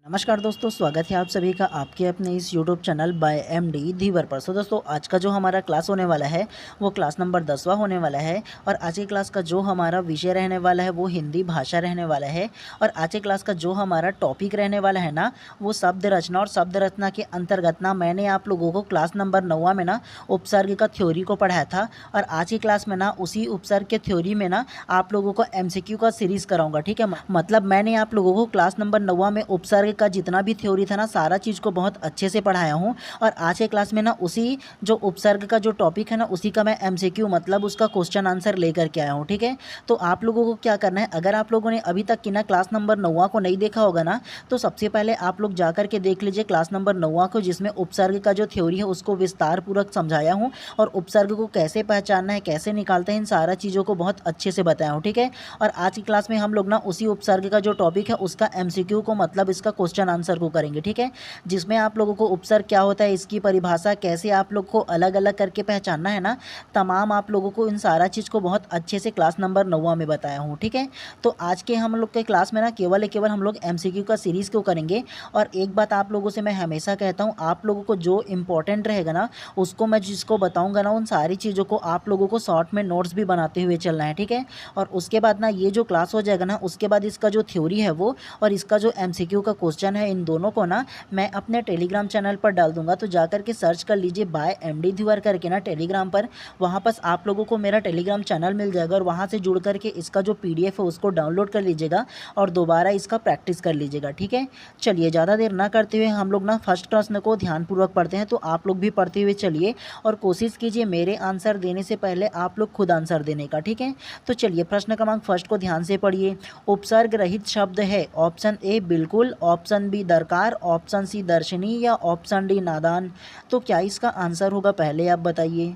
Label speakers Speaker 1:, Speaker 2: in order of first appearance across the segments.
Speaker 1: नमस्कार दोस्तों, स्वागत है आप सभी का आपके अपने इस YouTube चैनल बाय एमडी धीवर पर। दोस्तों आज का जो हमारा क्लास होने वाला है वो क्लास नंबर 10वां होने वाला है और आज की क्लास का जो हमारा विषय रहने वाला है वो हिंदी भाषा रहने वाला है। और आज की क्लास का जो हमारा टॉपिक रहने वाला है ना वो शब्द रचना। और शब्द रचना के अंतर्गत ना मैंने आप लोगों को क्लास नंबर 9वां में ना उपसर्ग का थ्योरी को पढ़ाया था और आज की क्लास में ना उसी उपसर्ग के थ्योरी में ना आप लोगों को MCQ का सीरीज़ कराऊंगा। ठीक है, मतलब मैंने आप लोगों को क्लास नंबर 9वां में उपसर्ग का जितना भी थ्योरी था ना सारा चीज़ को बहुत अच्छे से पढ़ाया हूँ। और आज के क्लास में ना उसी जो उपसर्ग का जो टॉपिक है ना उसी का मैं MCQ मतलब उसका क्वेश्चन आंसर लेकर के आया हूँ। ठीक है, तो आप लोगों को क्या करना है, अगर आप लोगों ने अभी तक की ना क्लास नंबर 9वां को नहीं देखा होगा ना तो सबसे पहले आप लोग जा कर के देख लीजिए क्लास नंबर 9वां को, जिसमें उपसर्ग का जो थ्योरी है उसको विस्तार पूर्वक समझाया हूँ और उपसर्ग को कैसे पहचानना है, कैसे निकालते हैं, इन सारा चीज़ों को बहुत अच्छे से बताया हूँ। ठीक है, और आज की क्लास में हम लोग ना उसी उपसर्ग का जो टॉपिक है उसका MCQ को मतलब इसका क्वेश्चन आंसर को करेंगे। ठीक है, जिसमें आप लोगों को उपसर्ग क्या होता है, इसकी परिभाषा कैसे आप लोग को अलग अलग करके पहचानना है ना, तमाम आप लोगों को इन सारा चीज़ को बहुत अच्छे से क्लास नंबर 9वां में बताया हूँ। ठीक है, तो आज के हम लोग के क्लास में ना केवल हम लोग MCQ का सीरीज़ को करेंगे। और एक बात आप लोगों से मैं हमेशा कहता हूँ, आप लोगों को जो इंपॉर्टेंट रहेगा ना उसको मैं जिसको बताऊँगा ना उन सारी चीज़ों को आप लोगों को शॉर्ट में नोट्स भी बनाते हुए चलना है। ठीक है, और उसके बाद ना ये जो क्लास हो जाएगा ना उसके बाद इसका जो थ्योरी है वो और इसका जो MCQ का क्वेश्चन है इन दोनों को ना मैं अपने टेलीग्राम चैनल पर डाल दूंगा। तो जाकर के सर्च कर लीजिए बाय एमडी धीवर करके ना टेलीग्राम पर, वहाँ पर आप लोगों को मेरा टेलीग्राम चैनल मिल जाएगा और वहाँ से जुड़ करके इसका जो PDF है उसको डाउनलोड कर लीजिएगा और दोबारा इसका प्रैक्टिस कर लीजिएगा। ठीक है, चलिए ज़्यादा देर ना करते हुए हम लोग ना फर्स्ट प्रश्न को ध्यानपूर्वक पढ़ते हैं। तो आप लोग भी पढ़ते हुए चलिए और कोशिश कीजिए मेरे आंसर देने से पहले आप लोग खुद आंसर देने का। ठीक है, तो चलिए प्रश्न क्रमांक फर्स्ट को ध्यान से पढ़िए। उपसर्ग रहित शब्द है, ऑप्शन ए बिल्कुल, ऑप्शन बी दरकार, ऑप्शन सी दर्शनी या ऑप्शन डी नादान। तो क्या इसका आंसर होगा, पहले आप बताइए।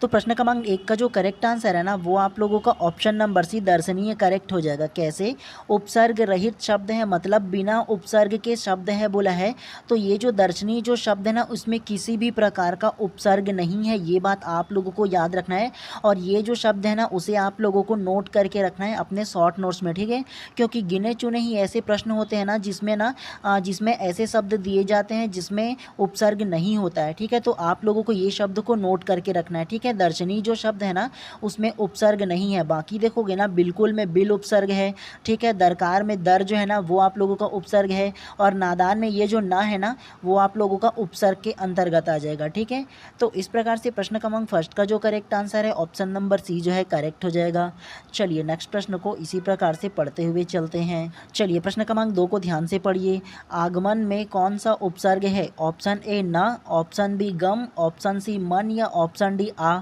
Speaker 1: तो प्रश्न क्रमांक 1 का जो करेक्ट आंसर है ना वो आप लोगों का ऑप्शन नंबर सी दर्शनीय करेक्ट हो जाएगा। कैसे, उपसर्ग रहित शब्द है मतलब बिना उपसर्ग के शब्द है बोला है, तो ये जो दर्शनीय जो शब्द है ना उसमें किसी भी प्रकार का उपसर्ग नहीं है, ये बात आप लोगों को याद रखना है। और ये जो शब्द है ना उसे आप लोगों को नोट करके रखना है अपने शॉर्ट नोट्स में। ठीक है, क्योंकि गिने चुने ही ऐसे प्रश्न होते हैं ना जिसमें ऐसे शब्द दिए जाते हैं जिसमें उपसर्ग नहीं होता है। ठीक है, तो आप लोगों को ये शब्द को नोट करके रखना है। ठीक है, दर्शनी जो शब्द है ना उसमें उपसर्ग नहीं है। बाकी देखोगे ना बिल्कुल में बिल उपसर्ग है। ठीक है, दरकार में दर जो है ना वो आप लोगों का उपसर्ग है और नादान में ये जो ना है ना वो आप लोगों का उपसर्ग के अंतर्गत आ जाएगा। ठीक है, तो इस प्रकार से प्रश्न क्रमांक फर्स्ट का जो करेक्ट आंसर है ऑप्शन नंबर सी जो है करेक्ट हो जाएगा। चलिए नेक्स्ट प्रश्न को इसी प्रकार से पढ़ते हुए चलते हैं। चलिए प्रश्न क्रमांक 2 को ध्यान से पढ़िए। आगमन में कौन सा उपसर्ग है, ऑप्शन ए न, ऑप्शन बी गम, ऑप्शन सी मन या ऑप्शन डी आ।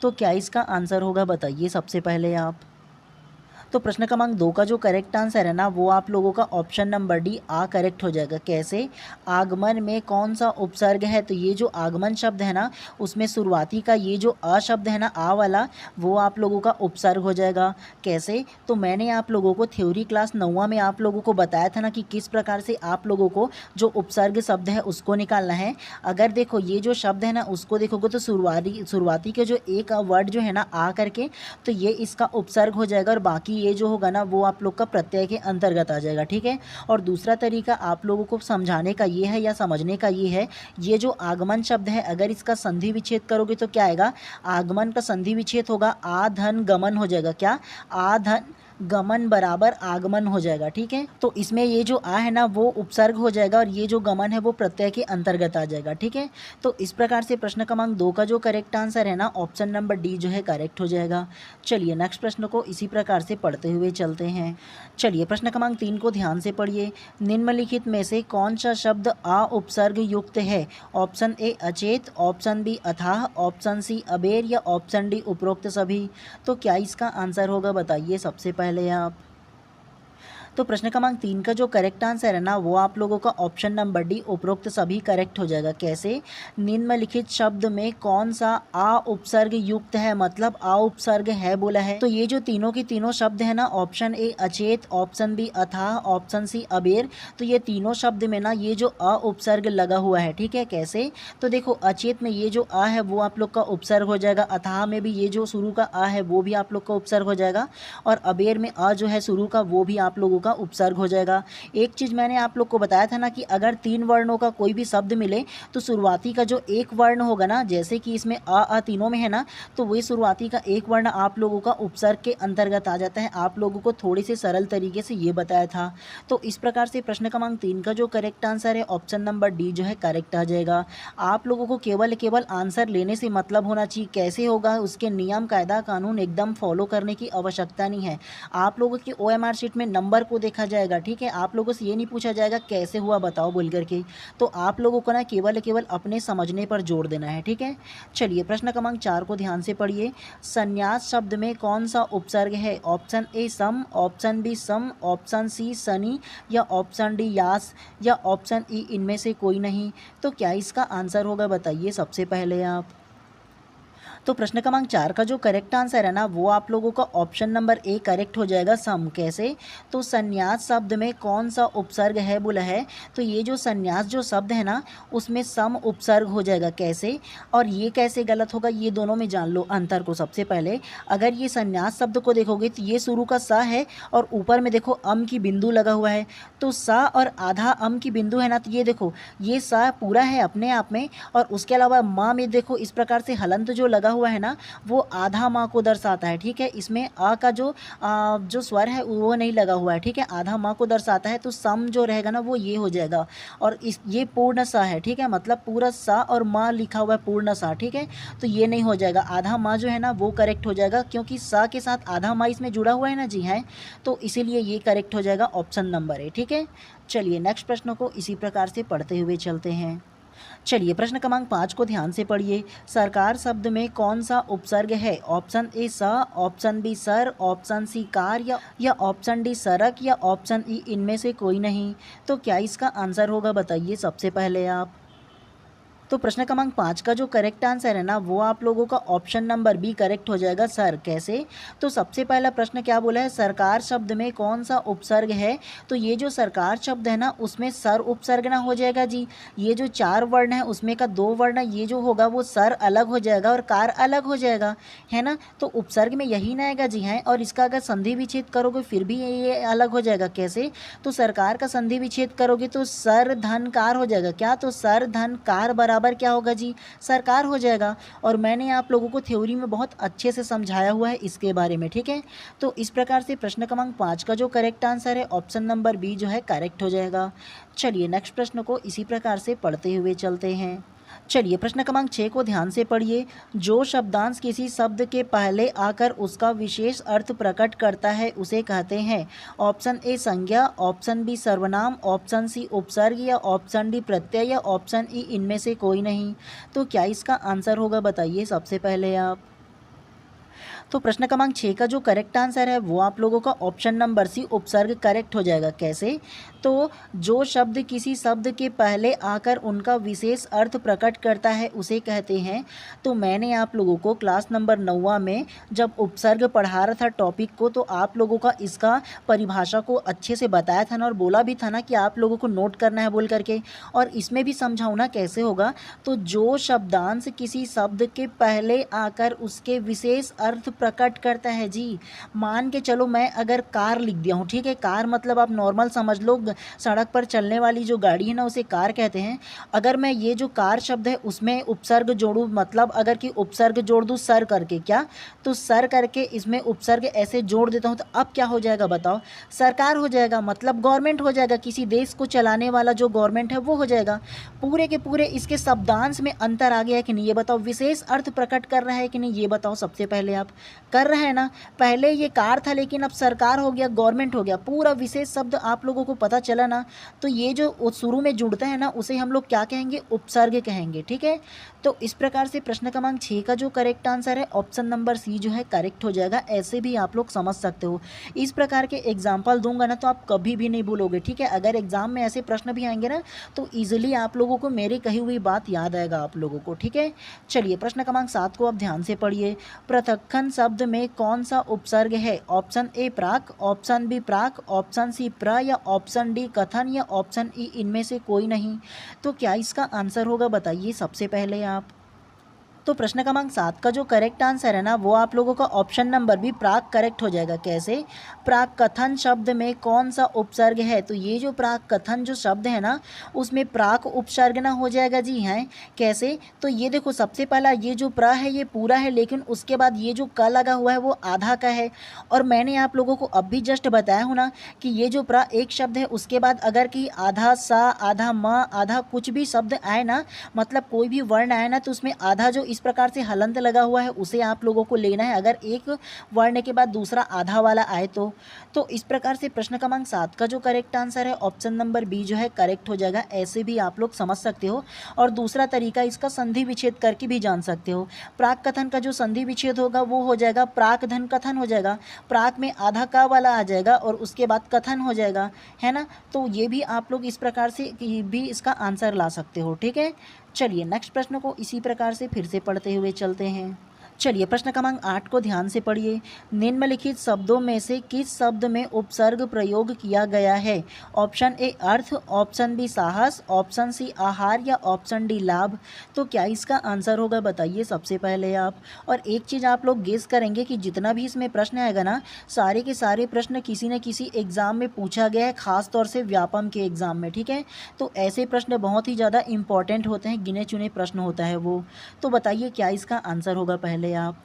Speaker 1: तो क्या इसका आंसर होगा, बताइए सबसे पहले आप। तो प्रश्न क्रमांक 2 का जो करेक्ट आंसर है ना वो आप लोगों का ऑप्शन नंबर डी आ करेक्ट हो जाएगा। कैसे, आगमन में कौन सा उपसर्ग है, तो ये जो आगमन शब्द है ना उसमें शुरुआती का ये जो अ शब्द है ना आ वाला वो आप लोगों का उपसर्ग हो जाएगा। कैसे, तो मैंने आप लोगों को थ्योरी क्लास 9वां में आप लोगों को बताया था ना कि किस प्रकार से आप लोगों को जो उपसर्ग शब्द है उसको निकालना है। अगर देखो ये जो शब्द है ना उसको देखोगे तो शुरुआती के जो एक वर्ड जो है ना आ करके तो ये इसका उपसर्ग हो जाएगा और बाकी ये जो होगा ना वो आप लोग का प्रत्यय के अंतर्गत आ जाएगा। ठीक है, और दूसरा तरीका आप लोगों को समझाने का ये है या समझने का ये है, ये जो आगमन शब्द है अगर इसका संधि विच्छेद करोगे तो क्या आएगा, आगमन का संधि विच्छेद होगा आ धन गमन हो जाएगा। क्या, आ धन गमन बराबर आगमन हो जाएगा। ठीक है, तो इसमें ये जो आ है ना वो उपसर्ग हो जाएगा और ये जो गमन है वो प्रत्यय के अंतर्गत आ जाएगा। ठीक है, तो इस प्रकार से प्रश्न क्रमांक 2 का जो करेक्ट आंसर है ना ऑप्शन नंबर डी जो है करेक्ट हो जाएगा। चलिए नेक्स्ट प्रश्न को इसी प्रकार से पढ़ते हुए चलते हैं। चलिए प्रश्न क्रमांक 3 को ध्यान से पढ़िए। निम्नलिखित में से कौन सा शब्द आ उपसर्ग युक्त है, ऑप्शन ए अचेत, ऑप्शन बी अथाह, ऑप्शन सी अबेर या ऑप्शन डी उपरोक्त सभी। तो क्या इसका आंसर होगा, बताइए सबसे पहले आप। तो प्रश्न क्रमांक 3 का जो करेक्ट आंसर है ना वो आप लोगों का ऑप्शन नंबर डी उपरोक्त सभी करेक्ट हो जाएगा। कैसे, निम्नलिखित शब्द में कौन सा आ उपसर्ग युक्त है, मतलब आ उपसर्ग है बोला है, तो ये जो तीनों की तीनों शब्द है ना ऑप्शन ए अचेत, ऑप्शन बी अथाह, ऑप्शन सी अबेर, तो ये तीनों शब्द में ना ये जो अ उपसर्ग लगा हुआ है। ठीक है, कैसे, तो देखो अचेत में ये जो आ है वो आप लोग का उपसर्ग हो जाएगा, अथाह में भी ये जो शुरू का आ है वो भी आप लोग का उपसर्ग हो जाएगा और अबेर में अ जो है शुरू का वो भी आप लोगों का उपसर्ग हो जाएगा। एक चीज़ मैंने आप लोग को बताया था ना कि अगर 3 वर्णों का कोई भी शब्द मिले तो शुरुआती का जो एक वर्ण होगा ना, जैसे कि इसमें अ तीनों में है ना, तो वही शुरुआती का एक वर्ण आप लोगों का उपसर्ग के अंतर्गत आ जाता है। आप लोगों को थोड़ी से सरल तरीके से ये बताया था। तो इस प्रकार से प्रश्न क्रमांक 3 का जो करेक्ट आंसर है ऑप्शन नंबर डी जो है करेक्ट आ जाएगा। आप लोगों को केवल आंसर लेने से मतलब होना चाहिए, कैसे होगा उसके नियम कायदा कानून एकदम फॉलो करने की आवश्यकता नहीं है। आप लोगों की OMR शीट में नंबर को देखा जाएगा, ठीक है। आप लोगों से ये नहीं पूछा जाएगा कैसे हुआ बताओ बोल करके। तो आप लोगों को ना केवल अपने समझने पर जोर देना है, ठीक है। चलिए प्रश्न क्रमांक 4 को ध्यान से पढ़िए। संन्यास शब्द में कौन सा उपसर्ग है? ऑप्शन ए सम, ऑप्शन बी सम, ऑप्शन सी शनि या ऑप्शन डी यास या ऑप्शन ई इनमें से कोई नहीं। तो क्या इसका आंसर होगा बताइए सबसे पहले आप। तो प्रश्न क्रमांक 4 का जो करेक्ट आंसर है ना वो आप लोगों का ऑप्शन नंबर ए करेक्ट हो जाएगा, सम। कैसे? तो संन्यास शब्द में कौन सा उपसर्ग है बोला है, तो ये जो संन्यास जो शब्द है ना उसमें सम उपसर्ग हो जाएगा। कैसे और ये कैसे गलत होगा, ये दोनों में जान लो अंतर को। सबसे पहले अगर ये संन्यास शब्द को देखोगे तो ये शुरू का सा है और ऊपर में देखो अम की बिंदु लगा हुआ है, तो सा और आधा अम की बिंदु है ना, तो ये देखो ये सा पूरा है अपने आप में, और उसके अलावा माँ में देखो इस प्रकार से हलंत जो लगा हुआ है ना वो आधा माँ को दर्शाता है, ठीक है। इसमें आ का जो स्वर है वो नहीं लगा हुआ है, ठीक है, आधा माँ को दर्शाता है। तो सम जो रहेगा ना वो ये हो जाएगा, और इस ये पूर्ण सा है, ठीक है, मतलब पूरा सा और माँ लिखा हुआ है पूर्ण सा, ठीक है। तो ये नहीं हो जाएगा, आधा माँ जो है ना वो करेक्ट हो जाएगा, क्योंकि सा के साथ आधा माँ इसमें जुड़ा हुआ है ना जी, है। तो इसीलिए ये करेक्ट हो जाएगा ऑप्शन नंबर ए, ठीक है। चलिए नेक्स्ट प्रश्न को इसी प्रकार से पढ़ते हुए चलते हैं। चलिए प्रश्न क्रमांक 5 को ध्यान से पढ़िए। सरकार शब्द में कौन सा उपसर्ग है? ऑप्शन ए स, ऑप्शन बी सर, ऑप्शन सी कार या ऑप्शन डी सड़क या ऑप्शन ई इनमें से कोई नहीं। तो क्या इसका आंसर होगा बताइए सबसे पहले आप। तो प्रश्न क्रमांक 5 का जो करेक्ट आंसर है ना वो आप लोगों का ऑप्शन नंबर बी करेक्ट हो जाएगा, सर। कैसे? तो सबसे पहला प्रश्न क्या बोला है, सरकार शब्द में कौन सा उपसर्ग है? तो ये जो सरकार शब्द है ना उसमें सर उपसर्ग ना हो जाएगा जी। ये जो 4 वर्ण है उसमें का 2 वर्ण ये जो होगा वो सर अलग हो जाएगा और कार अलग हो जाएगा, है ना। तो उपसर्ग में यही ना आएगा जी, है। और इसका अगर संधि विच्छेद करोगे फिर भी ये अलग हो जाएगा। कैसे? तो सरकार का संधि विच्छेद करोगे तो सर धन कार हो जाएगा। क्या? तो सर धन कार बराबर क्या होगा जी, सरकार हो जाएगा। और मैंने आप लोगों को थ्योरी में बहुत अच्छे से समझाया हुआ है इसके बारे में, ठीक है। तो इस प्रकार से प्रश्न क्रमांक 5 का जो करेक्ट आंसर है ऑप्शन नंबर बी जो है करेक्ट हो जाएगा। चलिए नेक्स्ट प्रश्न को इसी प्रकार से पढ़ते हुए चलते हैं। चलिए प्रश्न क्रमांक 6 को ध्यान से पढ़िए। जो शब्दांश किसी शब्द के पहले आकर उसका विशेष अर्थ प्रकट करता है उसे कहते हैं। ऑप्शन ए संज्ञा, ऑप्शन बी सर्वनाम, ऑप्शन सी उपसर्ग या ऑप्शन डी प्रत्यय या ऑप्शन ई इनमें से कोई नहीं। तो क्या इसका आंसर होगा बताइए सबसे पहले आप। तो प्रश्न क्रमांक 6 का जो करेक्ट आंसर है वो आप लोगों का ऑप्शन नंबर सी उपसर्ग करेक्ट हो जाएगा। कैसे? तो जो शब्द किसी शब्द के पहले आकर उनका विशेष अर्थ प्रकट करता है उसे कहते हैं। तो मैंने आप लोगों को क्लास नंबर 9वां में जब उपसर्ग पढ़ा रहा था टॉपिक को, तो आप लोगों का इसका परिभाषा को अच्छे से बताया था ना, और बोला भी था ना कि आप लोगों को नोट करना है बोल करके। और इसमें भी समझाऊँ ना कैसे होगा। तो जो शब्दांश किसी शब्द के पहले आकर उसके विशेष अर्थ प्रकट करता है जी। मान के चलो मैं अगर कार लिख दिया हूँ, ठीक है, कार मतलब आप नॉर्मल समझ लो, सड़क पर चलने वाली जो गाड़ी है ना उसे कार कहते हैं। अगर मैं ये जो कार शब्द है उसमें उपसर्ग जोड़ूँ, मतलब अगर कि उपसर्ग जोड़ दूँ सर करके, क्या? तो सर करके इसमें उपसर्ग ऐसे जोड़ देता हूँ तो अब क्या हो जाएगा बताओ? सरकार हो जाएगा, मतलब गवर्नमेंट हो जाएगा, किसी देश को चलाने वाला जो गवर्नमेंट है वो हो जाएगा। पूरे के पूरे इसके शब्दांश में अंतर आ गया है कि नहीं ये बताओ? विशेष अर्थ प्रकट कर रहा है कि नहीं ये बताओ सबसे पहले आप। कर रहा है ना। पहले ये कार था लेकिन अब सरकार हो गया, गवर्नमेंट हो गया, पूरा विशेष शब्द आप लोगों को पता चला ना। तो ये जो शुरू में जुड़ता है ना उसे हम लोग क्या कहेंगे? उपसर्ग कहेंगे, ठीक है। तो इस प्रकार से प्रश्न क्रमांक 6 का जो करेक्ट आंसर है ऑप्शन नंबर सी जो है करेक्ट हो जाएगा। ऐसे भी आप लोग समझ सकते हो। इस प्रकार के एग्जाम्पल दूंगा ना तो आप कभी भी नहीं भूलोगे, ठीक है। अगर एग्जाम में ऐसे प्रश्न भी आएंगे ना तो ईजिली आप लोगों को मेरी कही हुई बात याद आएगा आप लोगों को, ठीक है। चलिए प्रश्न क्रमांक 7 को आप ध्यान से पढ़िए। पृथक्कन शब्द में कौन सा उपसर्ग है? ऑप्शन ए प्राक, ऑप्शन बी प्राक, ऑप्शन सी प्र या ऑप्शन डी कथन या ऑप्शन ई इनमें से कोई नहीं। तो क्या इसका आंसर होगा बताइए सबसे पहले आप। तो प्रश्न क्रमांक 7 का जो करेक्ट आंसर है ना वो आप लोगों का ऑप्शन नंबर बी प्राक करेक्ट हो जाएगा। कैसे? प्राक कथन शब्द में कौन सा उपसर्ग है? तो ये जो प्राक कथन जो शब्द है ना उसमें प्राक उपसर्ग ना हो जाएगा जी। हैं कैसे? तो ये देखो सबसे पहला ये जो प्र है ये पूरा है, लेकिन उसके बाद ये जो क लगा हुआ है वो आधा का है। और मैंने आप लोगों को अब भी जस्ट बताया हूँ ना कि ये जो प्र एक शब्द है उसके बाद अगर कि आधा सा, आधा म, आधा कुछ भी शब्द आए ना, मतलब कोई भी वर्ण आए ना, तो उसमें आधा जो इस प्रकार से हलंत लगा हुआ है उसे आप लोगों को लेना है, अगर एक वर्ण के बाद दूसरा आधा वाला आए तो इस प्रकार से प्रश्न क्रमांक 7 का जो करेक्ट आंसर है ऑप्शन नंबर बी जो है करेक्ट हो जाएगा। ऐसे भी आप लोग समझ सकते हो। और दूसरा तरीका इसका संधि विच्छेद करके भी जान सकते हो। प्राक कथन का जो संधि विच्छेद होगा वो हो जाएगा प्राक धन कथन हो जाएगा। प्राक में आधा का वाला आ जाएगा और उसके बाद कथन हो जाएगा, है ना। तो ये भी आप लोग इस प्रकार से भी इसका आंसर ला सकते हो। ठीक है, चलिए नेक्स्ट प्रश्न को इसी प्रकार से फिर से पढ़ते हुए चलते हैं। चलिए प्रश्न क्रमांक 8 को ध्यान से पढ़िए। निम्नलिखित शब्दों में से किस शब्द में उपसर्ग प्रयोग किया गया है? ऑप्शन ए अर्थ, ऑप्शन बी साहस, ऑप्शन सी आहार या ऑप्शन डी लाभ। तो क्या इसका आंसर होगा बताइए सबसे पहले आप। और एक चीज़ आप लोग गेस करेंगे कि जितना भी इसमें प्रश्न आएगा ना, सारे के सारे प्रश्न किसी न किसी एग्जाम में पूछा गया है, खास तौर से व्यापम के एग्जाम में। ठीक है, तो ऐसे प्रश्न बहुत ही ज़्यादा इंपॉर्टेंट होते हैं, गिने चुने प्रश्न होता है वो। तो बताइए क्या इसका आंसर होगा पहले आप।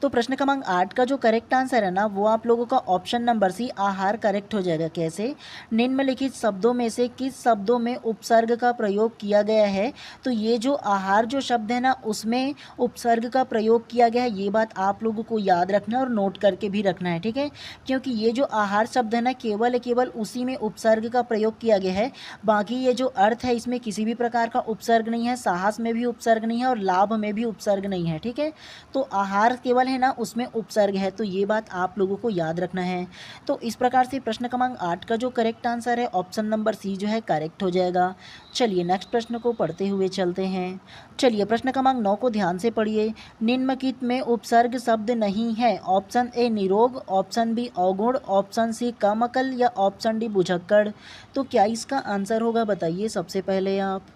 Speaker 1: तो प्रश्न क्रमांक 8 का जो करेक्ट आंसर है ना वो आप लोगों का ऑप्शन नंबर सी आहार करेक्ट हो जाएगा। कैसे? निम्नलिखित शब्दों में से किस शब्दों में उपसर्ग का प्रयोग किया गया है? तो ये जो आहार जो शब्द है ना उसमें उपसर्ग का प्रयोग किया गया है, ये बात आप लोगों को याद रखना और नोट करके भी रखना है। ठीक है, क्योंकि ये जो आहार शब्द है ना केवल उसी में उपसर्ग का प्रयोग किया गया है। बाकी ये जो अर्थ है इसमें किसी भी प्रकार का उपसर्ग नहीं है, साहस में भी उपसर्ग नहीं है और लाभ में भी उपसर्ग नहीं है। ठीक है, तो आहार केवल है ना उसमें उपसर्ग है, तो ये बात आप लोगों को याद रखना है। तो इस प्रकार से प्रश्न क्रमांक 8 का जो करेक्ट आंसर है ऑप्शन नंबर सी जो है करेक्ट हो जाएगा। चलिए नेक्स्ट प्रश्न को पढ़ते हुए चलते हैं। चलिए प्रश्न क्रमांक 9 को ध्यान से पढ़िए। निम्नलिखित में उपसर्ग शब्द नहीं है। ऑप्शन ए निरोग, ऑप्शन बी अवगुण, ऑप्शन सी कामकल या ऑप्शन डी बुझक्कड़। तो क्या इसका आंसर होगा बताइए सबसे पहले आप।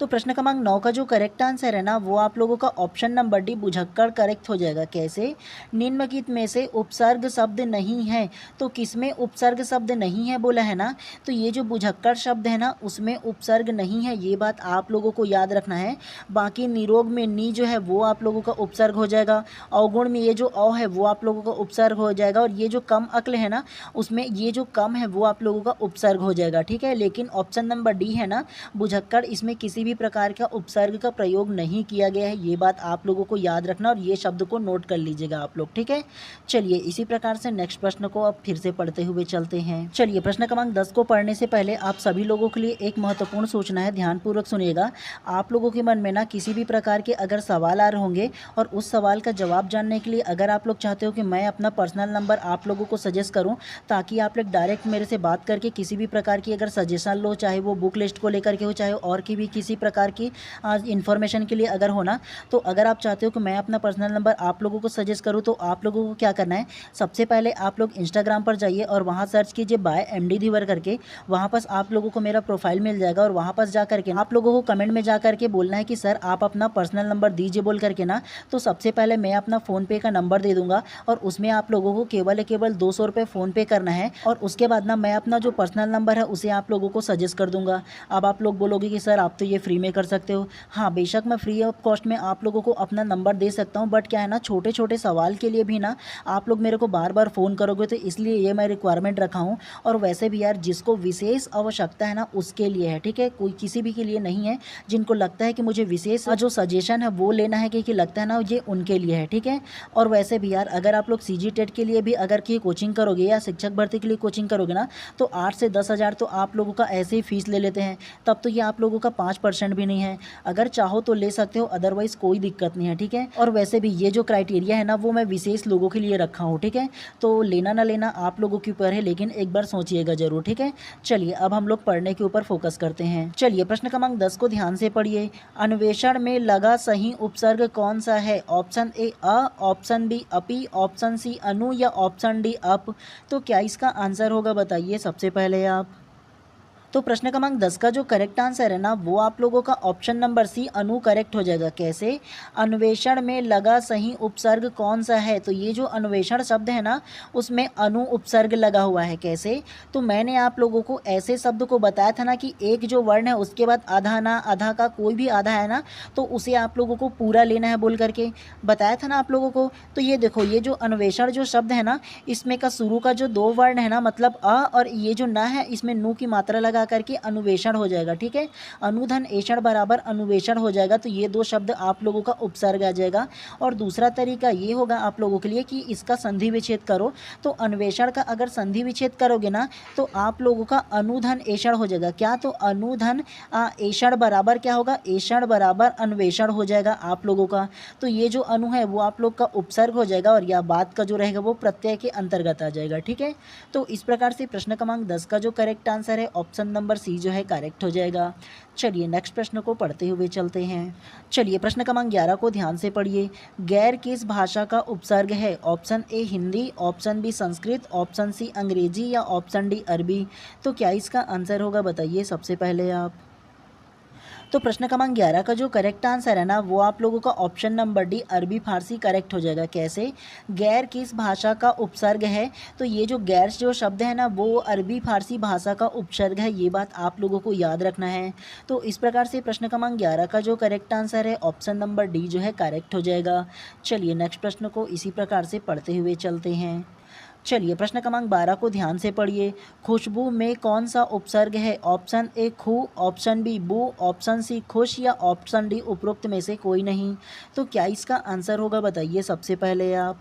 Speaker 1: तो प्रश्न क्रमांक 9 का जो करेक्ट आंसर है ना वो आप लोगों का ऑप्शन नंबर डी बुझक्कड़ करेक्ट हो जाएगा। कैसे? निम्नलिखित में से उपसर्ग शब्द नहीं है। तो किसमें उपसर्ग शब्द नहीं है बोला है ना, तो ये जो बुझक्कड़ शब्द है ना उसमें उपसर्ग नहीं है, ये बात आप लोगों को याद रखना है। बाकी निरोग में नी जो है वो आप लोगों का उपसर्ग हो जाएगा। अवगुण में ये जो अ है वो आप लोगों का उपसर्ग हो जाएगा। और ये जो कम अक्ल है ना उसमें ये जो कम है वो आप लोगों का उपसर्ग हो जाएगा। ठीक है, लेकिन ऑप्शन नंबर डी है ना बुझक्कड़, इसमें किसी भी प्रकार का उपसर्ग का प्रयोग नहीं किया गया है, ये बात आप लोगों को याद रखना और ये शब्द को नोट कर लीजिएगा आप लोग। ठीक है, चलिए इसी प्रकार से नेक्स्ट प्रश्न को अब फिर से पढ़ते हुए चलते हैं। चलिए प्रश्न क्रमांक 10 को पढ़ने से पहले आप सभी लोगों के लिए एक महत्वपूर्ण सूचना है, ध्यानपूर्वक सुनिएगा। आप लोगों के मन में ना किसी भी प्रकार के अगर सवाल आ रहे होंगे और उस सवाल का जवाब जानने के लिए अगर आप लोग चाहते हो कि मैं अपना पर्सनल नंबर आप लोगों को सजेस्ट करूं ताकि आप लोग डायरेक्ट मेरे से बात करके किसी भी प्रकार की अगर सजेशन लो, चाहे वो बुक लिस्ट को लेकर के हो, चाहे और की भी किसी प्रकार की इन्फॉर्मेशन के लिए अगर होना, तो अगर आप चाहते हो कि मैं अपना पर्सनल नंबर आप लोगों को सजेस्ट करूं तो आप लोगों को क्या करना है, सबसे पहले आप लोग इंस्टाग्राम पर जाइए और वहां सर्च कीजिए बाय एमडी धीवर करके। वहां पर आप लोगों को मेरा प्रोफाइल मिल जाएगा और वहां पर जा करके आप लोगों को कमेंट में जा करके बोलना है कि सर आप अपना पर्सनल नंबर दीजिए बोल करके ना। तो सबसे पहले मैं अपना फ़ोनपे का नंबर दे दूंगा और उसमें आप लोगों को केवल 200 रुपये फ़ोनपे करना है और उसके बाद ना मैं अपना जो पर्सनल नंबर है उसे आप लोगों को सजेस्ट कर दूंगा। अब आप लोग बोलोगे कि सर आप तो ये फ्री में कर सकते हो। हाँ बेशक मैं फ्री ऑफ कॉस्ट में आप लोगों को अपना नंबर दे सकता हूँ, बट क्या है ना छोटे छोटे सवाल के लिए भी ना आप लोग मेरे को बार बार फ़ोन करोगे, तो इसलिए ये मैं रिक्वायरमेंट रखा हूँ। और वैसे भी यार जिसको विशेष आवश्यकता है ना उसके लिए है, ठीक है, कोई किसी भी के लिए नहीं है। जिनको लगता है कि मुझे विशेष जो सजेशन है वो लेना है कि लगता है ना ये उनके लिए है, ठीक है। और वैसे भी यार अगर आप लोग सीजी टेट के लिए भी अगर की कोचिंग करोगे या शिक्षक भर्ती के लिए कोचिंग करोगे ना तो 8 से 10 हज़ार तो आप लोगों का ऐसे ही फीस ले लेते हैं, तब तो ये आप लोगों का 5% भी नहीं है। अगर चाहो तो ले सकते हो, अदरवाइज कोई दिक्कत नहीं है, ठीक है। और वैसे भी ये जो क्राइटेरिया है ना वो मैं विशेष लोगों के लिए रखा हूँ, ठीक है। तो लेना ना लेना आप लोगों के ऊपर है, लेकिन एक बार सोचिएगा जरूर, ठीक है। चलिए अब हम लोग पढ़ने के ऊपर फोकस करते हैं। चलिए प्रश्न क्रमांक 10 को ध्यान से पढ़िए। अन्वेषण में लगा सही उपसर्ग कौन सा है? ऑप्शन ए अ, ऑप्शन बी अपि, ऑप्शन सी अनु या ऑप्शन डी अप। तो क्या इसका आंसर होगा बताइए सबसे पहले आप। तो प्रश्न क्रमांक 10 का जो करेक्ट आंसर है ना वो आप लोगों का ऑप्शन नंबर सी अनु करेक्ट हो जाएगा। कैसे? अन्वेषण में लगा सही उपसर्ग कौन सा है? तो ये जो अन्वेषण शब्द है ना उसमें अनु उपसर्ग लगा हुआ है। कैसे? तो मैंने आप लोगों को ऐसे शब्द को बताया था ना कि एक जो वर्ण है उसके बाद आधा ना, आधा का कोई भी आधा है ना तो उसे आप लोगों को पूरा लेना है बोल करके बताया था ना आप लोगों को। तो ये देखो, ये जो अन्वेषण जो शब्द है ना इसमें का शुरू का जो दो वर्ण है ना मतलब अ और ये जो न है इसमें नु की मात्रा लगा करके अनुवेषण हो जाएगा। ठीक है, अनुधन एषण बराबर अनुवेषण हो जाएगा। तो ये दो शब्द आप लोगों का उपसर्ग आ जाएगा। और दूसरा तरीका ये होगा आप लोगों के लिए कि इसका संधि विच्छेद करो। तो अन्वेषण का अगर संधि विच्छेद करोगे ना तो आप लोगों का अनुधन एषण हो जाएगा। क्या? तो अनुधन एषण बराबर क्या होगा? एषण बराबर अन्वेषण हो जाएगा आप लोगों का। तो ये जो अनु है वो आप लोग का उपसर्ग हो जाएगा और यह बात का जो रहेगा वो प्रत्यय के अंतर्गत आ जाएगा। ठीक है, तो इस प्रकार से प्रश्न क्रमांक 10 का जो करेक्ट आंसर है ऑप्शन नंबर सी जो है करेक्ट हो जाएगा। चलिए नेक्स्ट प्रश्न को पढ़ते हुए चलते हैं। चलिए प्रश्न क्रमांक 11 को ध्यान से पढ़िए। गैर किस भाषा का उपसर्ग है? Option A Hindi, option B Sanskrit, option C Angrezi या ऑप्शन डी अरबी। तो क्या इसका आंसर होगा बताइए सबसे पहले आप। तो प्रश्न क्रमांक 11 का जो करेक्ट आंसर है ना वो आप लोगों का ऑप्शन नंबर डी अरबी फारसी करेक्ट हो जाएगा। कैसे? गैर किस भाषा का उपसर्ग है? तो ये जो गैर जो शब्द है ना वो अरबी फारसी भाषा का उपसर्ग है, ये बात आप लोगों को याद रखना है। तो इस प्रकार से प्रश्न क्रमांक 11 का जो करेक्ट आंसर है ऑप्शन नंबर डी जो है करेक्ट हो जाएगा। चलिए नेक्स्ट प्रश्न को इसी प्रकार से पढ़ते हुए चलते हैं। चलिए प्रश्न क्रमांक 12 को ध्यान से पढ़िए। खुशबू में कौन सा उपसर्ग है? ऑप्शन ए खू, ऑप्शन बी बू, ऑप्शन सी खुश या ऑप्शन डी उपरोक्त में से कोई नहीं। तो क्या इसका आंसर होगा बताइए सबसे पहले आप।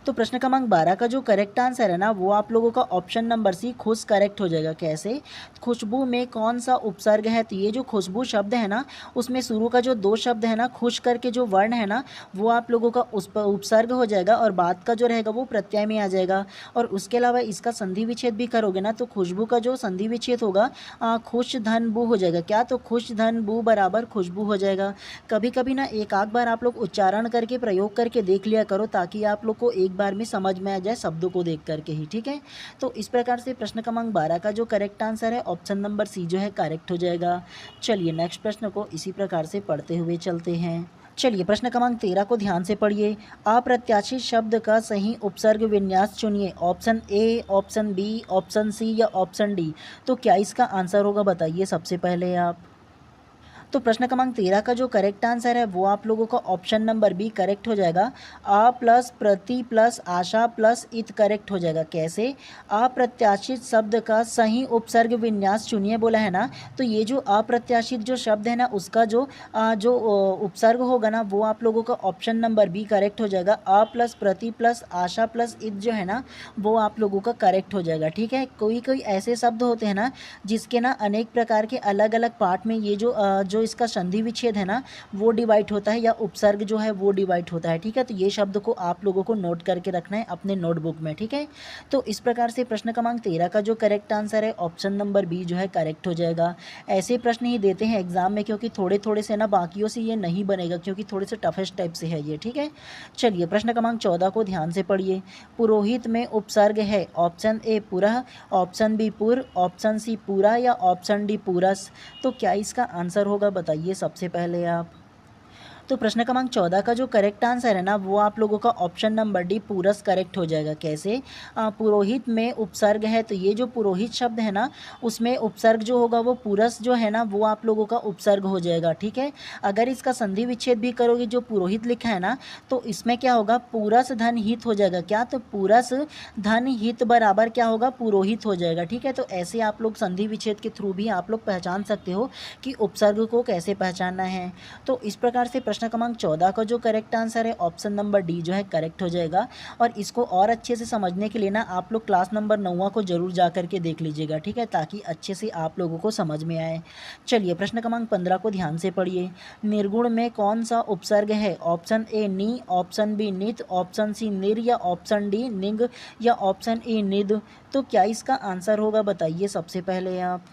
Speaker 1: तो प्रश्न क्रमांक 12 का जो करेक्ट आंसर है ना वो आप लोगों का ऑप्शन नंबर सी खुश करेक्ट हो जाएगा। कैसे? खुशबू में कौन सा उपसर्ग है? तो ये जो खुशबू शब्द है ना उसमें शुरू का जो दो शब्द है ना खुश करके जो वर्ण है ना वो आप लोगों का उस पर उपसर्ग हो जाएगा और बाद का जो रहेगा वो प्रत्यय में आ जाएगा। और उसके अलावा इसका संधि विच्छेद भी करोगे ना तो खुशबू का जो संधि विच्छेद होगा खुश धन बू हो जाएगा। क्या? तो खुश धन बू बराबर खुशबू हो जाएगा। कभी कभी ना एक आध बार आप लोग उच्चारण करके प्रयोग करके देख लिया करो ताकि आप लोग को एक बार में समझ में आ जाए शब्दों को देख करके ही। ठीक है, तो इस प्रकार से प्रश्न क्रमांक 12 का जो करेक्ट आंसर है ऑप्शन नंबर सी जो है करेक्ट हो जाएगा। चलिए नेक्स्ट प्रश्न को इसी प्रकार से पढ़ते हुए चलते हैं। चलिए प्रश्न क्रमांक 13 को ध्यान से पढ़िए। अप्रत्याशित शब्द का सही उपसर्ग विन्यास चुनिए। Option A, option B, option C या ऑप्शन डी। तो क्या इसका आंसर होगा बताइए सबसे पहले आप। तो प्रश्न क्रमांक 13 का जो करेक्ट आंसर है वो आप लोगों का ऑप्शन नंबर बी करेक्ट हो जाएगा। आ प्लस प्रति प्लस आशा प्लस इत करेक्ट हो जाएगा। कैसे? अप्रत्याशित शब्द का सही उपसर्ग विन्यास चुनिए बोला है ना, तो ये जो अप्रत्याशित जो शब्द है ना उसका जो उपसर्ग होगा ना वो आप लोगों का ऑप्शन नंबर बी करेक्ट हो जाएगा। आ प्लस प्रति प्लस आशा प्लस इत जो है ना वो आप लोगों का करेक्ट हो जाएगा। ठीक है, कोई कोई ऐसे शब्द होते हैं ना जिसके ना अनेक प्रकार के अलग अलग पार्ट में ये जो इसका संधि विच्छेद है ना वो डिवाइड होता है या उपसर्ग जो है वो डिवाइड होता है। ठीक है, तो ये शब्द को आप लोगों को नोट करके रखना है अपने नोटबुक में। ठीक है, तो इस प्रकार से प्रश्न क्रमांक 13 का जो करेक्ट आंसर है ऑप्शन नंबर बी जो है करेक्ट हो जाएगा। ऐसे प्रश्न ही देते हैं एग्जाम में क्योंकि थोड़े थोड़े से ना बाकियों से ये नहीं बनेगा क्योंकि थोड़े से टफेस्ट टाइप से है ये। ठीक है, चलिए प्रश्न क्रमांक 14 को ध्यान से पढ़िए। पुरोहित में उपसर्ग है। ऑप्शन ए पुरः, ऑप्शन बी पुर, ऑप्शन सी पूरा या ऑप्शन डी पूरस। तो क्या इसका आंसर होगा बताइए सबसे पहले आप। तो प्रश्न क्रमांक 14 का जो करेक्ट आंसर है ना वो आप लोगों का ऑप्शन नंबर डी पूरस करेक्ट हो जाएगा। कैसे? पुरोहित में उपसर्ग है, तो ये जो पुरोहित शब्द है ना उसमें उपसर्ग जो होगा वो पूरस जो है ना वो आप लोगों का उपसर्ग हो जाएगा। ठीक है, अगर इसका संधि विच्छेद भी करोगे जो पुरोहित लिखा है ना तो इसमें क्या होगा पूरस धन हित हो जाएगा। क्या? तो पूरस धन हित बराबर क्या होगा पुरोहित हो जाएगा। ठीक है, तो ऐसे आप लोग संधि विच्छेद के थ्रू भी आप लोग पहचान सकते हो कि उपसर्ग को कैसे पहचानना है। तो इस प्रकार से प्रश्न क्रमांक 14 का जो करेक्ट आंसर है ऑप्शन नंबर डी जो है करेक्ट हो जाएगा। और इसको और अच्छे से समझने के लिए ना आप लोग क्लास नंबर 9 को जरूर जा करके देख लीजिएगा। ठीक है, ताकि अच्छे से आप लोगों को समझ में आए। चलिए प्रश्न क्रमांक 15 को ध्यान से पढ़िए। निर्गुण में कौन सा उपसर्ग है? ऑप्शन ए नी, ऑप्शन बी नित, ऑप्शन सी निर या ऑप्शन डी निग या ऑप्शन ए निद। तो क्या इसका आंसर होगा बताइए सबसे पहले आप।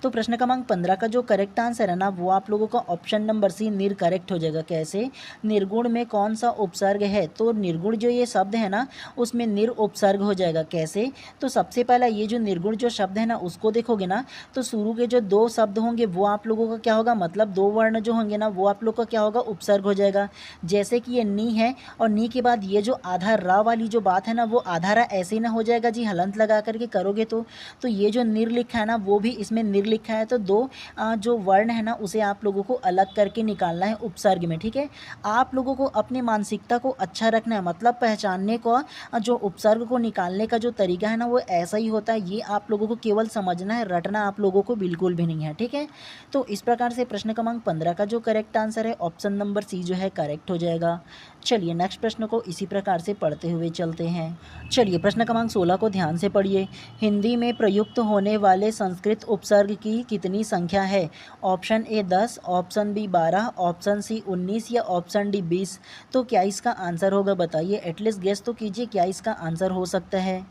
Speaker 1: तो प्रश्न क्रमांक 15 का जो करेक्ट आंसर है ना वो आप लोगों का ऑप्शन नंबर सी निर करेक्ट हो जाएगा। कैसे? निर्गुण में कौन सा उपसर्ग है? तो निर्गुण जो ये शब्द है ना उसमें निर उपसर्ग हो जाएगा। कैसे? तो सबसे पहला ये जो निर्गुण जो शब्द है ना उसको देखोगे ना तो शुरू के जो दो शब्द होंगे वो आप लोगों का क्या होगा, मतलब दो वर्ण जो होंगे ना वो आप लोग का क्या होगा, उपसर्ग हो जाएगा। जैसे कि ये नी है और नी के बाद ये जो आधा रा वाली जो बात है ना वो आधा रा ऐसे ही ना हो जाएगा जी, हलंत लगा करके करोगे तो ये जो निर लिखा है ना वो भी इसमें निर लिखा है। तो दो जो वर्ण है ना उसे आप लोगों को अलग करके निकालना है उपसर्ग में। ठीक है, आप लोगों को अपनी मानसिकता को अच्छा रखना है, मतलब पहचानने को जो उपसर्ग को निकालने का जो तरीका है ना वो ऐसा ही होता है। ये आप लोगों को केवल समझना है, रटना आप लोगों को बिल्कुल भी नहीं है। ठीक है, तो इस प्रकार से प्रश्न क्रमांक 15 का जो करेक्ट आंसर है ऑप्शन नंबर सी जो है करेक्ट हो जाएगा। चलिए नेक्स्ट प्रश्न को इसी प्रकार से पढ़ते हुए चलते हैं। चलिए प्रश्न क्रमांक 16 को ध्यान से पढ़िए। हिंदी में प्रयुक्त होने वाले संस्कृत उपसर्ग की कितनी संख्या है? Option A 10, option B 12, option C 19 या ऑप्शन डी 20। तो क्या इसका आंसर होगा बताइए, एटलीस्ट गेस तो कीजिए क्या इसका आंसर हो सकता है।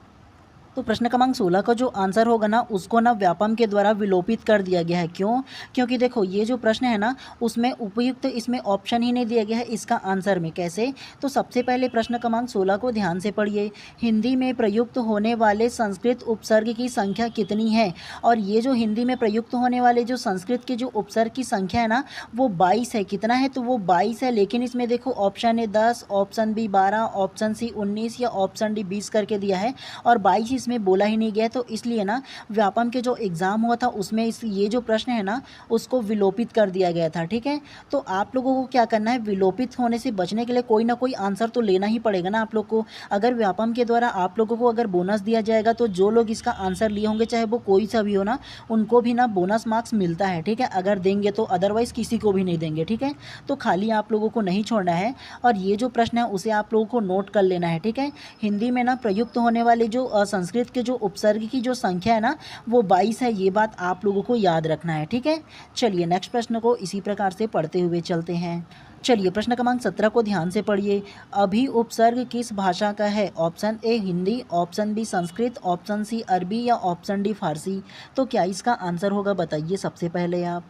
Speaker 1: तो प्रश्न क्रमांक 16 का जो आंसर होगा ना उसको ना व्यापम के द्वारा विलोपित कर दिया गया है। क्यों? क्योंकि देखो ये जो प्रश्न है ना उसमें उपयुक्त इसमें ऑप्शन ही नहीं दिया गया है इसका आंसर में। कैसे? तो सबसे पहले प्रश्न क्रमांक 16 को ध्यान से पढ़िए। हिंदी में प्रयुक्त होने वाले संस्कृत उपसर्ग की संख्या कितनी है? और ये जो हिंदी में प्रयुक्त होने वाले जो संस्कृत के जो उपसर्ग की संख्या है ना वो 22 है। कितना है? तो वो 22 है, लेकिन इसमें देखो option A 10, option B 12, option C 19 या ऑप्शन डी 20 करके दिया है और 22 इसमें बोला ही नहीं गया। तो इसलिए ना व्यापम के जो एग्ज़ाम हुआ था उसमें ये जो प्रश्न है ना उसको विलोपित कर दिया गया था। ठीक है, तो आप लोगों को क्या करना है, विलोपित होने से बचने के लिए कोई ना कोई आंसर तो लेना ही पड़ेगा ना आप लोग को। अगर व्यापम के द्वारा आप लोगों को अगर बोनस दिया जाएगा तो जो लोग इसका आंसर लिए होंगे चाहे वो कोई सा भी हो ना उनको भी ना बोनस मार्क्स मिलता है। ठीक है, अगर देंगे तो, अदरवाइज़ किसी को भी नहीं देंगे। ठीक है, तो खाली आप लोगों को नहीं छोड़ना है और ये जो प्रश्न है उसे आप लोगों को नोट कर लेना है। ठीक है, हिंदी में ना प्रयुक्त होने वाले जो संस्कृत के जो उपसर्ग की जो संख्या है ना वो 22 है, ये बात आप लोगों को याद रखना है। ठीक है, चलिए नेक्स्ट प्रश्न को इसी प्रकार से पढ़ते हुए चलते हैं। चलिए प्रश्न क्रमांक 17 को ध्यान से पढ़िए। अभी उपसर्ग किस भाषा का है? Option A Hindi, option B Sanskrit, option C Arabi या ऑप्शन डी फारसी। तो क्या इसका आंसर होगा बताइए सबसे पहले आप।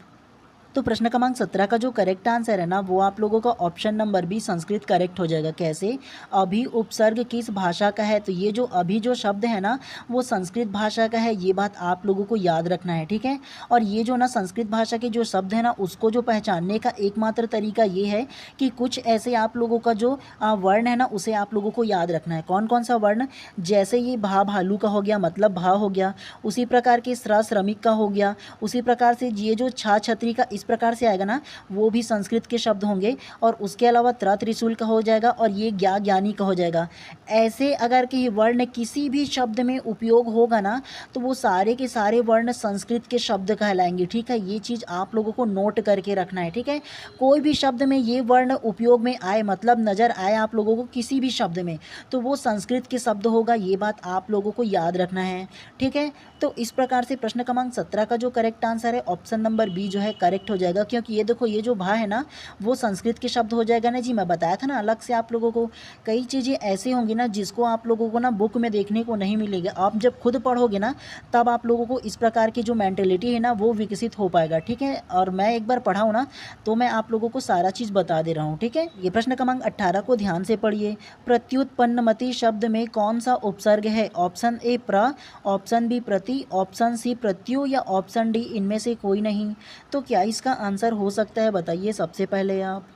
Speaker 1: तो प्रश्न क्रमांक 17 का जो करेक्ट आंसर है ना वो आप लोगों का option number B Sanskrit correct हो जाएगा। कैसे? अभी उपसर्ग किस भाषा का है? तो ये जो अभी जो शब्द है ना वो संस्कृत भाषा का है, ये बात आप लोगों को याद रखना है। ठीक है, और ये जो ना संस्कृत भाषा के जो शब्द है ना उसको जो पहचानने का एकमात्र तरीका ये है कि कुछ ऐसे आप लोगों का जो वर्ण है ना उसे आप लोगों को याद रखना है। कौन कौन सा वर्ण? जैसे ये भा भालू का हो गया, मतलब भा हो गया, उसी प्रकार के श्रा श्रमिक का हो गया, उसी प्रकार से ये जो छा छतरी का इस प्रकार से आएगा ना वो भी संस्कृत के शब्द होंगे, और उसके अलावा त्रा त्रिशूल का हो जाएगा और ये ज्ञा ज्ञानी का हो जाएगा। ऐसे अगर कि वर्ण किसी भी शब्द में उपयोग होगा ना तो वो सारे के सारे वर्ण संस्कृत के शब्द कहलाएंगे। ठीक है, ये चीज़ आप लोगों को नोट करके रखना है। ठीक है, कोई भी शब्द में ये वर्ण उपयोग में आए, मतलब नज़र आए आप लोगों को किसी भी शब्द में, तो वो संस्कृत के शब्द होगा, ये बात आप लोगों को याद रखना है। ठीक है, तो इस प्रकार से प्रश्न क्रमांक 17 का जो करेक्ट आंसर है ऑप्शन नंबर बी जो है करेक्ट हो जाएगा। क्योंकि ये देखो ये जो भा है ना वो संस्कृत के शब्द हो जाएगा ना जी, मैं बताया था ना अलग से आप लोगों को। कई चीज़ें ऐसी होंगी ना जिसको आप लोगों को ना बुक में देखने को नहीं मिलेगा, आप जब खुद पढ़ोगे ना तब आप लोगों को इस प्रकार की जो मेंटेलिटी है ना वो विकसित हो पाएगा। ठीक है, और मैं एक बार पढ़ा हूँ ना तो मैं आप लोगों को सारा चीज़ बता दे रहा हूँ। ठीक है, ये प्रश्न क्रमांक 18 को ध्यान से पढ़िए। प्रत्युत्पन्नमति शब्द में कौन सा उपसर्ग है? ऑप्शन ए प्र, ऑप्शन बी प्रति, ऑप्शन सी प्रत्यु या ऑप्शन डी इनमें से कोई नहीं। तो क्या इसका आंसर हो सकता है बताइए सबसे पहले आप।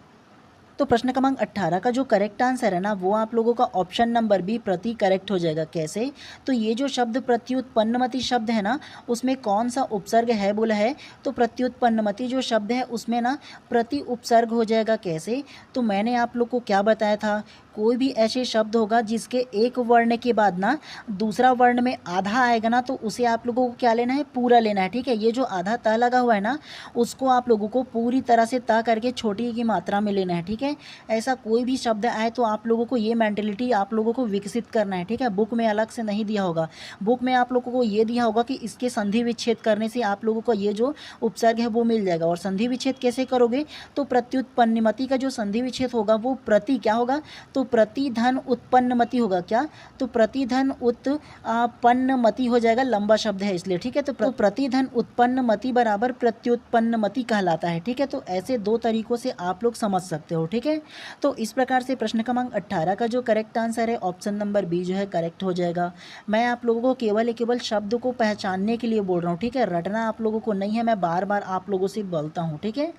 Speaker 1: तो प्रश्न क्रमांक 18 का जो करेक्ट आंसर है ना वो आप लोगों का ऑप्शन नंबर बी प्रति करेक्ट हो जाएगा। कैसे? तो ये जो शब्द प्रत्युत्पन्नमति शब्द है ना उसमें कौन सा उपसर्ग है बोला है, तो प्रत्युत्पन्नमति जो शब्द है उसमें ना प्रति उपसर्ग हो जाएगा। कैसे? तो मैंने आप लोग को क्या बताया था, कोई भी ऐसे शब्द होगा जिसके एक वर्ण के बाद ना दूसरा वर्ण में आधा आएगा ना तो उसे आप लोगों को क्या लेना है, पूरा लेना है। ठीक है, ये जो आधा त लगा हुआ है ना उसको आप लोगों को पूरी तरह से त करके छोटी की मात्रा में लेना है। ठीक है, है। ऐसा कोई भी शब्द आए तो आप लोगों को ये मेंटेलिटी आप लोगों को विकसित करना है, ठीक है। बुक में अलग से नहीं दिया होगा, बुक में आप लोगों को ये दिया होगा कि इसके संधि विच्छेद करने से आप लोगों को ये जो उपसर्ग है वो मिल जाएगा। और संधि विच्छेद कैसे करोगे, तो प्रत्युत्पन्नमति का जो संधि विच्छेद होगा वो प्रति क्या होगा, तो प्रति धन उत्पन्नमति होगा। क्या, तो प्रति धन उत्पन्नमति हो जाएगा, लंबा शब्द है इसलिए, ठीक है। तो प्रति धन उत्पन्नमति बराबर प्रत्युत्पन्नमति कहलाता है, ठीक है। तो ऐसे दो तरीकों से आप लोग समझ सकते हो, ठीक है। तो इस प्रकार से प्रश्न क्रमांक 18 का जो करेक्ट आंसर है ऑप्शन नंबर बी जो है करेक्ट हो जाएगा। मैं आप लोगों को केवल शब्द को पहचानने के लिए बोल रहा हूँ, ठीक है। रटना आप लोगों को नहीं है, मैं बार बार आप लोगों से बोलता हूँ, ठीक है।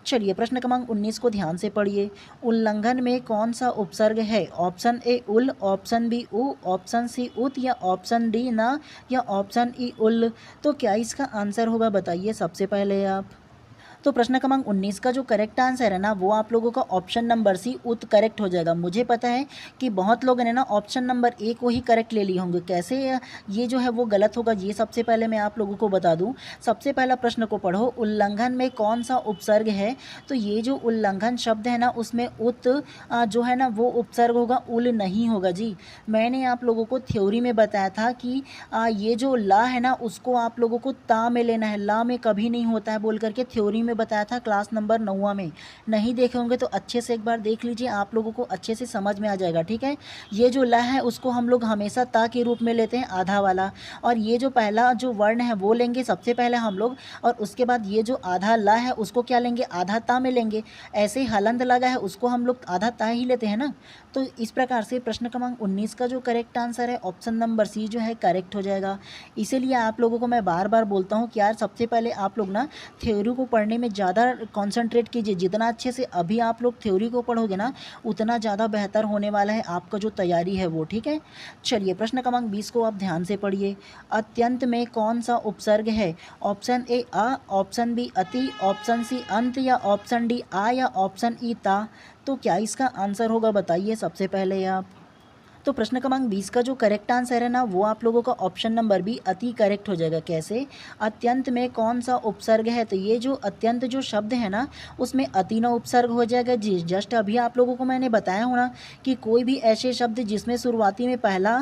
Speaker 1: चलिए प्रश्न क्रमांक 19 को ध्यान से पढ़िए। उल्लंघन में कौन सा उपसर्ग है, ऑप्शन ए उल, ऑप्शन बी उ, ऑप्शन सी उत या ऑप्शन डी ना या ऑप्शन ई उल। तो क्या इसका आंसर होगा बताइए सबसे पहले आप। तो प्रश्न क्रमांक 19 का जो करेक्ट आंसर है ना वो आप लोगों का ऑप्शन नंबर सी उत करेक्ट हो जाएगा। मुझे पता है कि बहुत लोगों ने ना ऑप्शन नंबर ए को ही करेक्ट ले लिए होंगे, कैसे ये जो है वो गलत होगा ये सबसे पहले मैं आप लोगों को बता दूं। सबसे पहला प्रश्न को पढ़ो, उल्लंघन में कौन सा उपसर्ग है। तो ये जो उल्लंघन शब्द है ना उसमें उत जो है ना वो उपसर्ग होगा, उल नहीं होगा जी। मैंने आप लोगों को थ्योरी में बताया था कि ये जो ला है ना उसको आप लोगों को ता में लेना है, ला में कभी नहीं होता है बोल करके थ्योरी में बताया था क्लास नंबर 9 में। नहीं देखे होंगे तो अच्छे से एक बार देख लीजिए, आप लोगों को अच्छे से समझ में आ जाएगा, ठीक है। ये जो ला है उसको हम लोग हमेशा ता के रूप में लेते हैं, आधा वाला। और ये जो पहला जो वर्ण है वो लेंगे सबसे पहले हम लोग, और उसके बाद ये जो आधा ला है उसको क्या लेंगे, आधा ता में लेंगे। ऐसे ही हलंत लगा है उसको हम लोग आधा ता ही लेते हैं ना। तो इस प्रकार से प्रश्न क्रमांक 19 का जो करेक्ट आंसर है ऑप्शन नंबर सी जो है करेक्ट हो जाएगा। इसीलिए आप लोगों को मैं बार बार बोलता हूँ कि यार सबसे पहले आप लोग ना थ्योरी को पढ़ने में ज़्यादा कॉन्सेंट्रेट कीजिए। जितना अच्छे से अभी आप लोग थ्योरी को पढ़ोगे ना उतना ज़्यादा बेहतर होने वाला है आपका जो तैयारी है वो, ठीक है। चलिए प्रश्न क्रमांक 20 को आप ध्यान से पढ़िए। अत्यंत में कौन सा उपसर्ग है, ऑप्शन ए अ, ऑप्शन बी अति, ऑप्शन सी अंत या ऑप्शन डी आ या ऑप्शन ई ता। तो क्या इसका आंसर होगा बताइए सबसे पहले आप। तो प्रश्न क्रमांक 20 का जो करेक्ट आंसर है ना वो आप लोगों का ऑप्शन नंबर बी अति करेक्ट हो जाएगा। कैसे, अत्यंत में कौन सा उपसर्ग है। तो ये जो अत्यंत जो शब्द है ना उसमें अति ना उपसर्ग हो जाएगा जी। जस्ट अभी आप लोगों को मैंने बताया हो ना कि कोई भी ऐसे शब्द जिसमें शुरुआती में पहला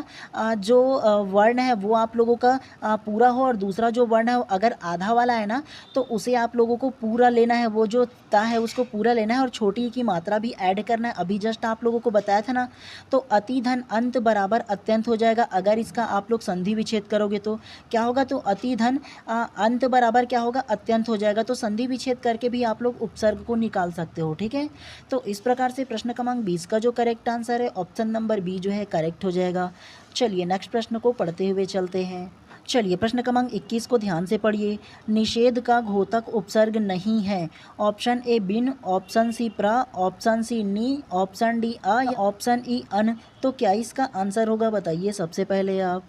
Speaker 1: जो वर्ण है वो आप लोगों का पूरा हो और दूसरा जो वर्ण है अगर आधा वाला है ना तो उसे आप लोगों को पूरा लेना है, वो जो ता है उसको पूरा लेना है और छोटी की मात्रा भी ऐड करना है। अभी जस्ट आप लोगों को बताया था ना। तो अति धन अंत बराबर अत्यंत हो जाएगा। अगर इसका आप लोग संधि विच्छेद करोगे तो क्या होगा, तो अति धन अंत बराबर क्या होगा, अत्यंत हो जाएगा। तो संधि विच्छेद करके भी आप लोग उपसर्ग को निकाल सकते हो, ठीक है। तो इस प्रकार से प्रश्न क्रमांक 20 का जो करेक्ट आंसर है ऑप्शन नंबर बी जो है करेक्ट हो जाएगा। चलिए नेक्स्ट प्रश्न को पढ़ते हुए चलते हैं। चलिए प्रश्न क्रमांक 21 को ध्यान से पढ़िए। निषेध का घोतक उपसर्ग नहीं है, ऑप्शन ए बिन, ऑप्शन सी प्रा, ऑप्शन सी नी, ऑप्शन डी आ या ऑप्शन ई अन। तो क्या इसका आंसर होगा बताइए सबसे पहले आप।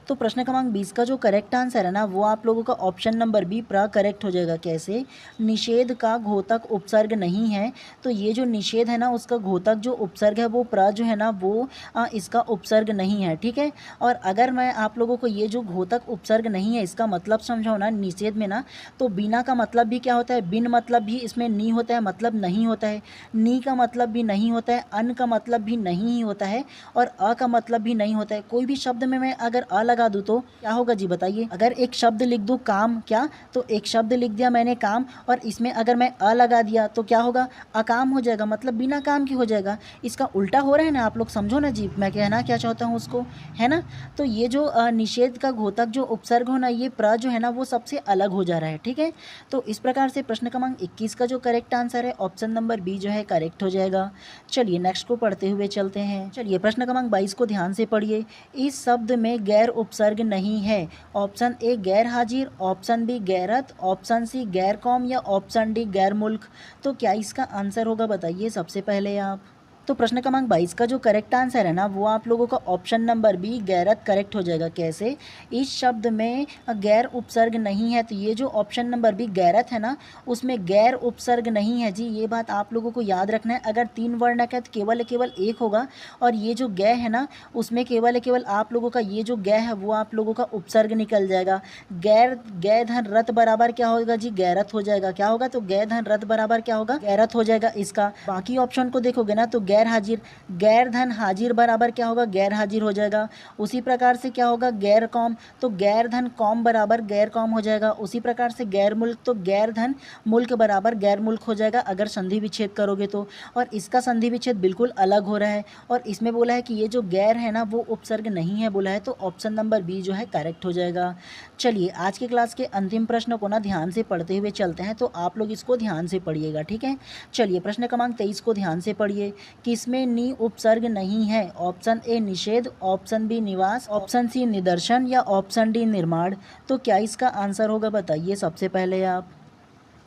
Speaker 1: तो प्रश्न क्रमांक 20 का जो करेक्ट आंसर है ना वो आप लोगों का ऑप्शन नंबर बी प्रा करेक्ट हो जाएगा। कैसे, निषेध का घोतक उपसर्ग नहीं है। तो ये जो निषेध है ना उसका घोतक जो उपसर्ग है वो प्रा जो है ना वो इसका उपसर्ग नहीं है, ठीक है। और अगर मैं आप लोगों को ये जो घोतक उपसर्ग नहीं है इसका मतलब समझाऊँ ना निषेध में ना, तो बिना का मतलब भी क्या होता है, बिन मतलब भी इसमें नी होता है, मतलब नहीं होता है। नी का मतलब भी नहीं होता है, अन का मतलब भी नहीं ही होता है और अ का मतलब भी नहीं होता है। कोई भी शब्द में मैं अगर अ लगा दूँ तो क्या होगा जी बताइए। अगर एक शब्द लिख दूँ काम, क्या, तो एक शब्द लिख दिया मैंने काम और इसमें अगर मैं अ लगा दिया तो क्या होगा, अकाम हो जाएगा, मतलब बिना काम की हो जाएगा। इसका उल्टा हो रहा है ना, आप लोग समझो ना जी मैं कहना क्या चाहता हूँ उसको, है ना। तो ये जो निषेध का घोतक जो उपसर्ग हो ना ये प्र जो है ना वो सबसे अलग हो जा रहा है, ठीक है। तो इस प्रकार से प्रश्न क्रमांक 21 का जो करेक्ट आंसर है ऑप्शन नंबर बी जो है करेक्ट हो जाएगा। चलिए नेक्स्ट को पढ़ते हुए चलते हैं। चलिए प्रश्न क्रमांक 22 को ध्यान से पढ़िए। इस शब्द में गैर उपसर्ग नहीं है, ऑप्शन ए गैर हाजिर, ऑप्शन बी गैरत, ऑप्शन सी गैर कौम या ऑप्शन डी गैर मुल्क। तो क्या इसका आंसर होगा बताइए सबसे पहले आप। तो प्रश्न क्रमांक 22 का जो करेक्ट आंसर है ना वो आप लोगों का ऑप्शन नंबर बी गैरत करेक्ट हो जाएगा। कैसे? इस शब्द में गैर उपसर्ग नहीं है, तो ये जो ऑप्शन नंबर बी गैरत है ना उसमें गैर उपसर्ग नहीं है जी। ये बात आप लोगों को याद रखना है। अगर 3 वर्णक है तो केवल एक होगा, और ये जो गै है ना उसमें केवल आप लोगों का ये जो गै है वो आप लोगों का उपसर्ग निकल जाएगा। गै धन रत बराबर क्या होगा जी? गैरत हो जाएगा। क्या होगा? तो गै धन रत बराबर क्या होगा? गैरत हो जाएगा इसका। बाकी ऑप्शन को देखोगे ना तो गैर हाजिर, गैर धन हाजिर बराबर क्या होगा? गैर हाजिर हो जाएगा। उसी प्रकार से क्या होगा? गैर कौम, तो गैर धन कौम बराबर गैर कौम हो जाएगा। उसी प्रकार से गैर मुल्क, तो गैर धन मुल्क बराबर गैर मुल्क हो जाएगा अगर संधि विच्छेद करोगे तो। और इसका संधि विच्छेद बिल्कुल अलग हो रहा है, और इसमें बोला है कि ये जो गैर है ना वो उपसर्ग नहीं है बोला है, तो ऑप्शन नंबर बी जो है करेक्ट हो जाएगा। चलिए आज के क्लास के अंतिम प्रश्न को ना ध्यान से पढ़ते हुए चलते हैं, तो आप लोग इसको ध्यान से पढ़िएगा, ठीक है। चलिए प्रश्न क्रमांक 23 को ध्यान से पढ़िए। किसमें नी उपसर्ग नहीं है? ऑप्शन ए निषेध, ऑप्शन बी निवास, ऑप्शन सी निदर्शन, या ऑप्शन डी निर्माण। तो क्या इसका आंसर होगा बताइए सबसे पहले आप।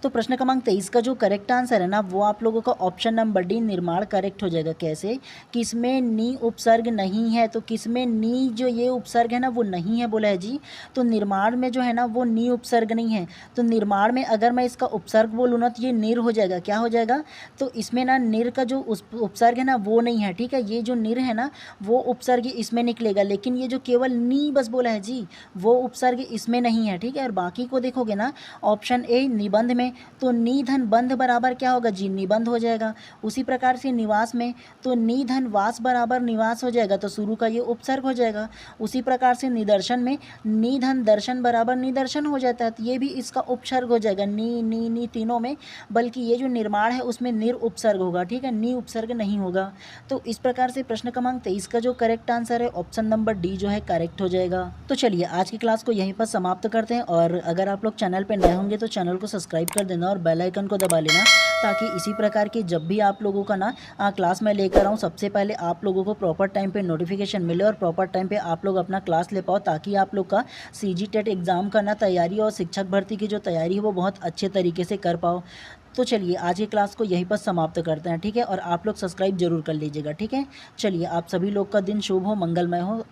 Speaker 1: तो प्रश्न क्रमांक 23 का जो करेक्ट आंसर है ना वो आप लोगों का ऑप्शन नंबर डी निर्माण करेक्ट हो जाएगा। कैसे? किसमें नी उपसर्ग नहीं है, तो किसमें नी जो ये उपसर्ग है ना वो नहीं है बोला है जी। तो निर्माण में जो है ना वो नी उपसर्ग नहीं है, तो निर्माण में अगर मैं इसका उपसर्ग बोलूँ ना तो ये निर हो जाएगा। क्या हो जाएगा? तो इसमें ना निर का जो उपसर्ग है ना वो नहीं है, ठीक है। ये जो निर है ना वो उपसर्ग इसमें निकलेगा, लेकिन ये जो केवल नी बस बोला है जी वो उपसर्ग इसमें नहीं है, ठीक है। और बाकी को देखोगे ना ऑप्शन ए निबंध में, तो नी धन बंध बराबर क्या होगा जी? निबंध हो जाएगा। उसी प्रकार से निवास में, तो नी धन वास बराबर निवास हो जाएगा, तो शुरू का ये उपसर्ग हो जाएगा। उसी प्रकार से निदर्शन में नी धन दर्शन बराबर निदर्शन हो जाता है, तो ये भी इसका उपसर्ग हो जाएगा। नी नी नी तीनों में, बल्कि ये जो निर्माण है उसमें निर उपसर्ग होगा, ठीक है, नी उपसर्ग नहीं होगा। तो इस प्रकार से प्रश्न क्रमांक 23 का जो करेक्ट आंसर है ऑप्शन नंबर डी जो है करेक्ट हो जाएगा। तो चलिए आज की क्लास को यहीं पर समाप्त करते हैं, और अगर आप लोग चैनल पर नए होंगे तो चैनल को सब्सक्राइब कर देना और बेल आइकन को दबा लेना, ताकि इसी प्रकार की जब भी आप लोगों का ना क्लास में लेकर आऊँ सबसे पहले आप लोगों को प्रॉपर टाइम पे नोटिफिकेशन मिले और प्रॉपर टाइम पे आप लोग अपना क्लास ले पाओ, ताकि आप लोग का सीजी टेट एग्ज़ाम का ना तैयारी और शिक्षक भर्ती की जो तैयारी है वो बहुत अच्छे तरीके से कर पाओ। तो चलिए आज की क्लास को यहीं पर समाप्त करते हैं, ठीक है। और आप लोग सब्सक्राइब जरूर कर लीजिएगा, ठीक है। चलिए आप सभी लोग का दिन शुभ हो, मंगलमय हो।